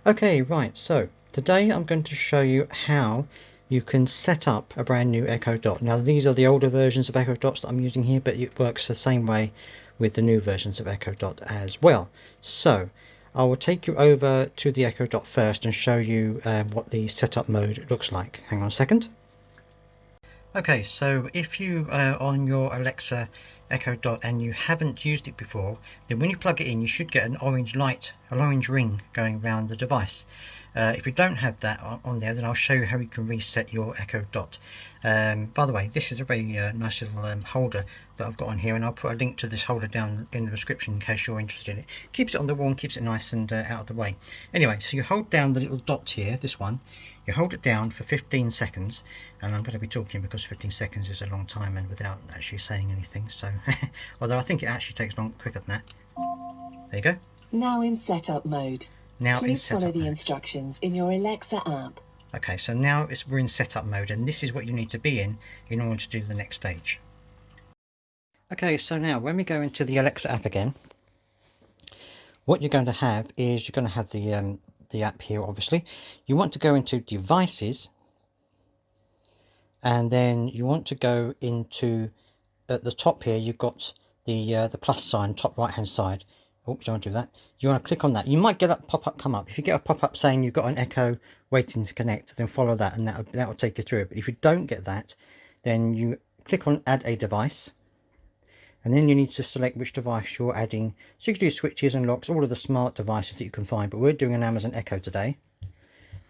Okay, right, so today I'm going to show you how you can set up a brand new Echo Dot. Now these are the older versions of Echo Dots that I'm using here, but it works the same way with the new versions of Echo Dot as well. So I will take you over to the Echo Dot first and show you what the setup mode looks like. Hang on a second. Okay, so if you are on your Alexa Echo Dot and you haven't used it before, then when you plug it in you should get an orange light, an orange ring going around the device. If you don't have that on there, then I'll show you how you can reset your Echo Dot. By the way, this is a very nice little holder that I've got on here, and I'll put a link to this holder down in the description in case you're interested in it. Keeps it on the wall and keeps it nice and out of the way. Anyway, so you hold down the little dot here, this one. You hold it down for 15 seconds, and I'm going to be talking because 15 seconds is a long time and without actually saying anything, so although I think it actually takes quicker than that. There you go. Now in setup mode. Now in Please setup follow the mode. instructions in your Alexa app. Okay, so now we're in setup mode, and this is what you need to be in order to do the next stage. Okay, so now when we go into the Alexa app again, what you're going to have is you're going to have the app here. Obviously you want to go into devices, and then you want to go into, at the top here you've got the plus sign, top right hand side. Oh, don't do that. You want to click on that. You might get a pop-up come up. If you get a pop-up saying you've got an Echo waiting to connect, then follow that, and that will take you through it. But if you don't get that, then you click on add a device, and then you need to select which device you're adding. So you can do switches and locks, all of the smart devices that you can find, but we're doing an Amazon Echo today.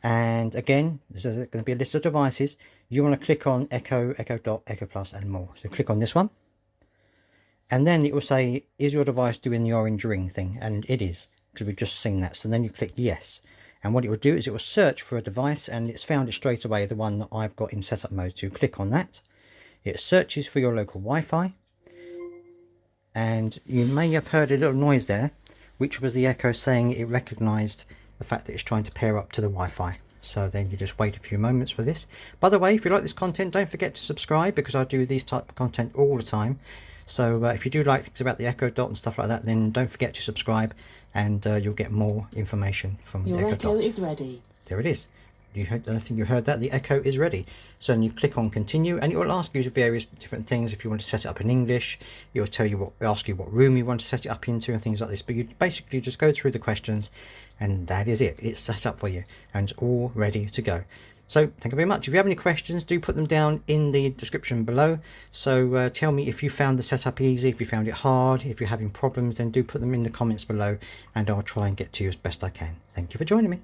And again, there's going to be a list of devices. You want to click on Echo, Echo Dot, Echo Plus and more. So click on this one, and then it will say, is your device doing the orange ring thing? And it is, because we've just seen that. So then you click yes, and what it will do is it will search for a device, and it's found it straight away, the one that I've got in setup mode. So you click on that, it searches for your local Wi-Fi, and you may have heard a little noise there, which was the Echo saying it recognized the fact that it's trying to pair up to the Wi-Fi. So then you just wait a few moments for this. By the way, if you like this content, don't forget to subscribe, because I do these type of content all the time. So if you do like things about the Echo Dot and stuff like that, then don't forget to subscribe, and you'll get more information from the Echo Dot. Your Echo is ready. There it is. I think you heard that. The Echo is ready. So then you click on continue, and it will ask you various different things. If you want to set it up in English, it will tell you ask you what room you want to set it up into and things like this. But you basically just go through the questions, and that is it. It's set up for you and it's all ready to go. So thank you very much. If you have any questions, do put them down in the description below. So tell me if you found the setup easy, if you found it hard, if you're having problems, then do put them in the comments below, and I'll try and get to you as best I can. Thank you for joining me.